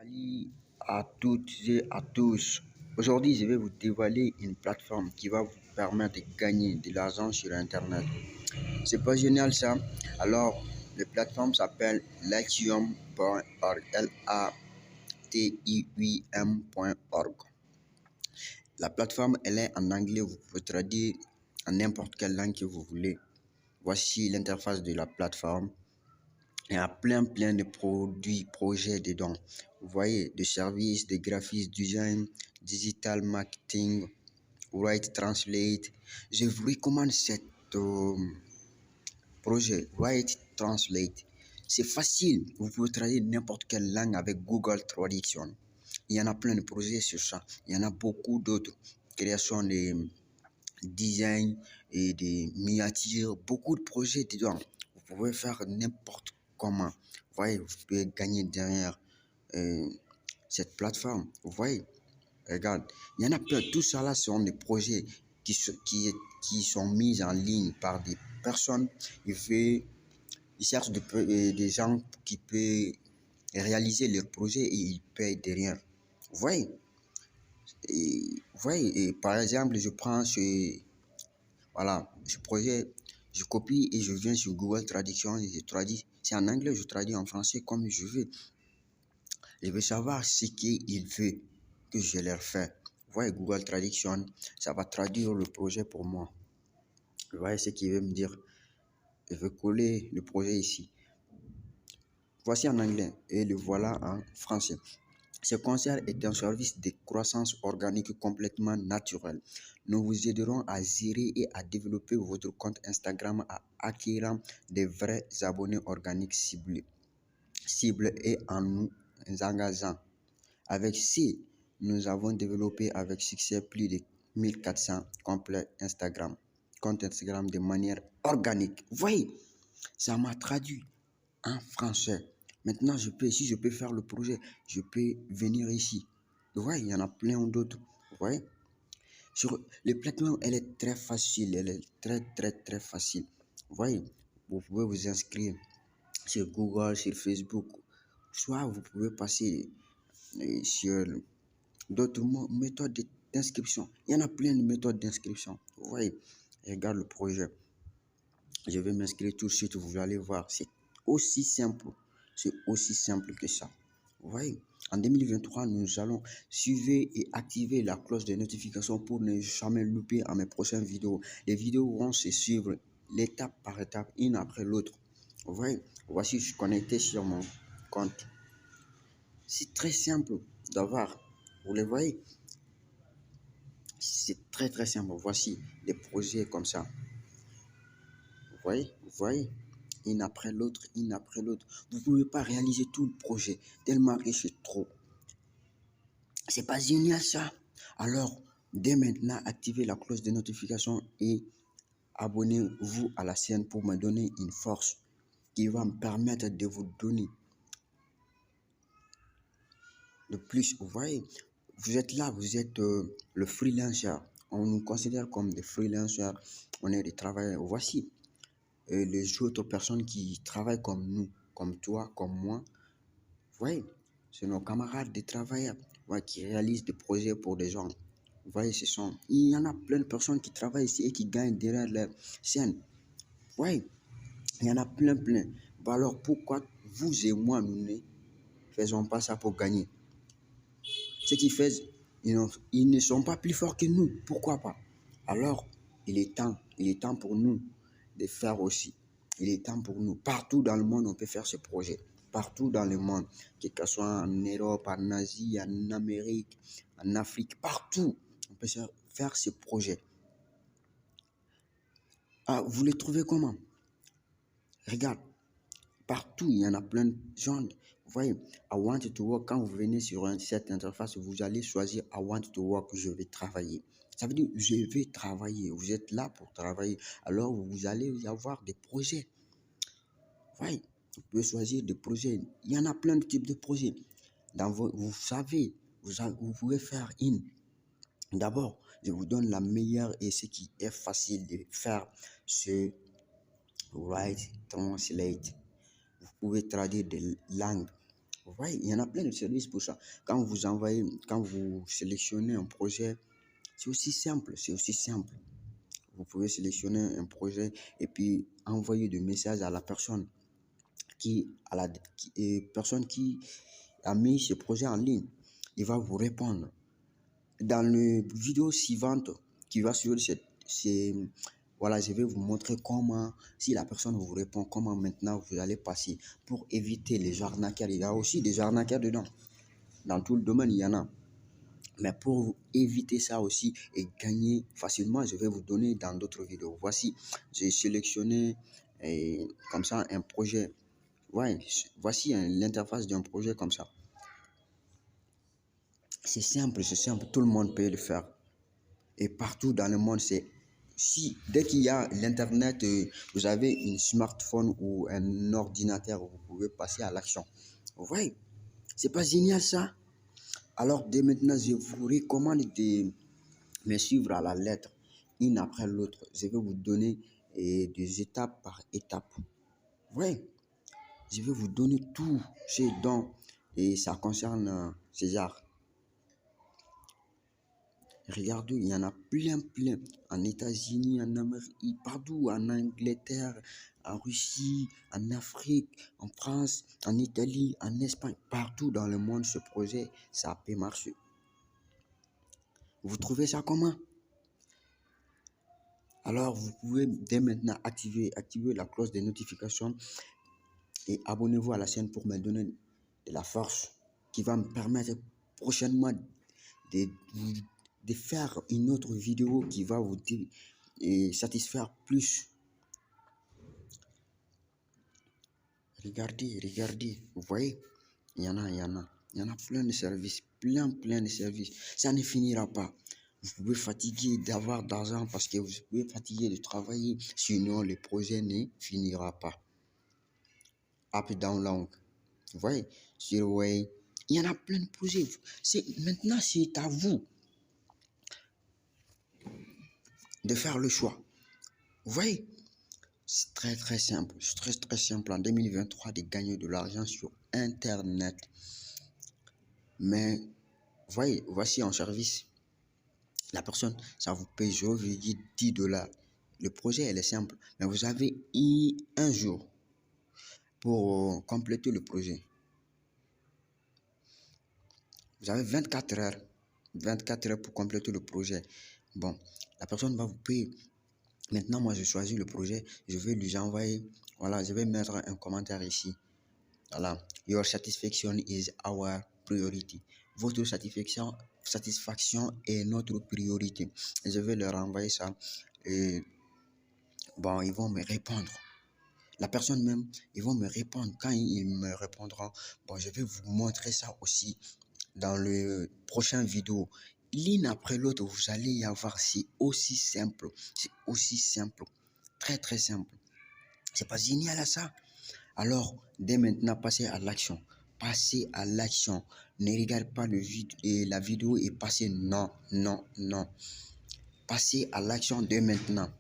Salut à toutes et à tous. Aujourd'hui, je vais vous dévoiler une plateforme qui va vous permettre de gagner de l'argent sur Internet. C'est pas génial ça? Alors, la plateforme s'appelle latium.org. Latium.org. La plateforme, elle est en anglais. Vous pouvez traduire en n'importe quelle langue que vous voulez. Voici l'interface de la plateforme. Il y a plein de produits, projets dedans. Vous voyez, de services, de graphisme, design, digital marketing, write, translate. Je vous recommande cet projet, write, translate. C'est facile. Vous pouvez traduire n'importe quelle langue avec Google Traduction. Il y en a plein de projets sur ça. Il y en a beaucoup d'autres. Création de design et des miniatures, beaucoup de projets dedans. Vous pouvez faire n'importe comment. Vous voyez, vous pouvez gagner derrière cette plateforme. Vous voyez, regarde, il y en a plein. Tout ça là sont des projets qui sont mis en ligne par des personnes. Ils cherchent des gens qui peuvent réaliser leurs projets et ils payent derrière. Vous voyez, et par exemple, je prends voilà, ce projet, je copie et je viens sur Google Traduction et je traduis. C'est en anglais, je traduis en français comme je veux. Je veux savoir ce qu'il veut que je leur fais. Vous voyez, Google Traduction, ça va traduire le projet pour moi. Vous voyez ce qu'il veut me dire. Je veux coller le projet ici. Voici en anglais et le voilà en français. Ce concert est un service de croissance organique complètement naturel. Nous vous aiderons à gérer et à développer votre compte Instagram en acquérant des vrais abonnés organiques ciblés et en nous engageant. Avec C, nous avons développé avec succès plus de 1400 comptes Instagram de manière organique. Vous voyez, ça m'a traduit en français. Maintenant, si je peux faire le projet, je peux venir ici. Vous voyez, il y en a plein d'autres. Vous voyez, sur les plateformes, elle est très facile. Elle est très facile. Vous voyez, vous pouvez vous inscrire sur Google, sur Facebook. Soit vous pouvez passer sur d'autres méthodes d'inscription. Il y en a plein de méthodes d'inscription. Vous voyez, regarde le projet. Je vais m'inscrire tout de suite. Vous allez voir, c'est aussi simple. C'est aussi simple que ça. Vous voyez, en 2023, nous allons suivre et activer la cloche de notification pour ne jamais louper à mes prochaines vidéos. Les vidéos vont se suivre l'étape par étape, une après l'autre. Vous voyez, voici, je suis connecté sur mon compte. C'est très simple d'avoir. Vous les voyez, c'est très simple. Voici des projets comme ça. Vous voyez, une après l'autre. Vous ne pouvez pas réaliser tout le projet tellement que c'est trop. C'est pas génial ça? Alors, dès maintenant, activez la cloche de notification et abonnez-vous à la chaîne pour me donner une force qui va me permettre de vous donner le plus. Vous voyez, vous êtes là, vous êtes le freelancer. On nous considère comme des freelancers, on est des travailleurs. Voici les autres personnes qui travaillent comme nous, comme toi, comme moi. Vous voyez, c'est nos camarades des travailleurs qui réalisent des projets pour des gens. Vous voyez, il y en a plein de personnes qui travaillent ici et qui gagnent derrière leur chaîne. Vous voyez, il y en a plein. Bon, alors pourquoi vous et moi, nous ne faisons pas ça pour gagner? Ce qu'ils font, ils ne sont pas plus forts que nous. Pourquoi pas? Alors, il est temps pour nous de faire aussi. Il est temps pour nous. Partout dans le monde, on peut faire ce projet. Partout dans le monde, que ce soit en Europe, en Asie, en Amérique, en Afrique, partout, on peut faire ce projet. Ah, vous les trouvez comment? Regarde, partout, il y en a plein de gens. Vous voyez, I want to work. Quand vous venez sur cette interface, vous allez choisir I want to work, je vais travailler. Ça veut dire, je vais travailler. Vous êtes là pour travailler. Alors, vous allez avoir des projets. Vous voyez, vous pouvez choisir des projets. Il y en a plein de types de projets. Vous savez, vous pouvez faire une. D'abord, je vous donne la meilleure et ce qui est facile de faire, c'est Write Translate. Vous pouvez traduire des langues Vous voyez, il y en a plein de services pour ça. Quand vous sélectionnez un projet, c'est aussi simple, c'est aussi simple. Vous pouvez sélectionner un projet et puis envoyer des messages à la personne qui a mis ce projet en ligne. Il va vous répondre. Dans la vidéo suivante qui va suivre, voilà, je vais vous montrer comment, si la personne vous répond, comment maintenant vous allez passer pour éviter les arnaqueurs. Il y a aussi des arnaqueurs dedans. Dans tout le domaine, il y en a. Mais pour éviter ça aussi et gagner facilement, je vais vous donner dans d'autres vidéos. Voici, j'ai sélectionné comme ça un projet. Ouais, voici l'interface d'un projet comme ça. C'est simple, tout le monde peut le faire. Et partout dans le monde, dès qu'il y a l'internet, vous avez un smartphone ou un ordinateur, vous pouvez passer à l'action. Vous voyez, c'est pas génial ça? Alors dès maintenant, je vous recommande de me suivre à la lettre, une après l'autre. Je vais vous donner des étapes par étape. Vous voyez, je vais vous donner tout ce dont et ça concerne César. Regardez, il y en a plein. En États-Unis, en Amérique, partout, en Angleterre, en Russie, en Afrique, en France, en Italie, en Espagne, partout dans le monde, ce projet, ça peut marcher. Vous trouvez ça comment? Alors, vous pouvez dès maintenant activer la cloche des notifications et abonnez-vous à la chaîne pour me donner de la force qui va me permettre prochainement de, de faire une autre vidéo qui va vous satisfaire plus. Regardez, vous voyez, il y en a plein de services, plein de services. Ça ne finira pas. Vous pouvez fatiguer d'avoir d'argent parce que vous pouvez fatiguer de travailler, sinon le projet ne finira pas. Up, down, long. Vous voyez, sur Way, il y en a plein de projets. Maintenant, c'est à vous de faire le choix. Vous voyez, c'est très simple. C'est très simple en 2023 de gagner de l'argent sur Internet. Mais, voyez, voici un service. La personne, ça vous paye 0,10 $. Le projet, elle est simple. Mais vous avez un jour pour compléter le projet. Vous avez 24 heures. 24 heures pour compléter le projet. Bon, la personne va vous payer. Maintenant, moi, je choisis le projet. Je vais lui envoyer. Voilà, je vais mettre un commentaire ici. Voilà. Your satisfaction is our priority. Votre satisfaction est notre priorité. Et je vais leur envoyer ça. Et bon, ils vont me répondre. La personne même, ils vont me répondre. Quand ils me répondront, bon, je vais vous montrer ça aussi dans le prochain vidéo. L'une après l'autre, vous allez y avoir. C'est aussi simple. C'est aussi simple. Très simple. C'est pas génial à ça? Alors, dès maintenant, passez à l'action. Passez à l'action. Ne regarde pas la vidéo et passez. Non. Passez à l'action dès maintenant.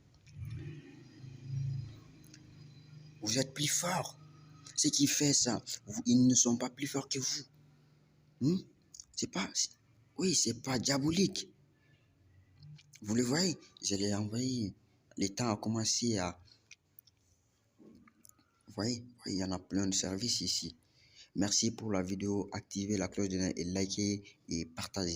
Vous êtes plus fort. Ce qui fait ça, ils ne sont pas plus forts que vous. C'est pas diabolique. Vous le voyez, je l'ai envoyé. Le temps a commencé à... Vous voyez, il y en a plein de services ici. Merci pour la vidéo. Activez la cloche de et likez et partagez.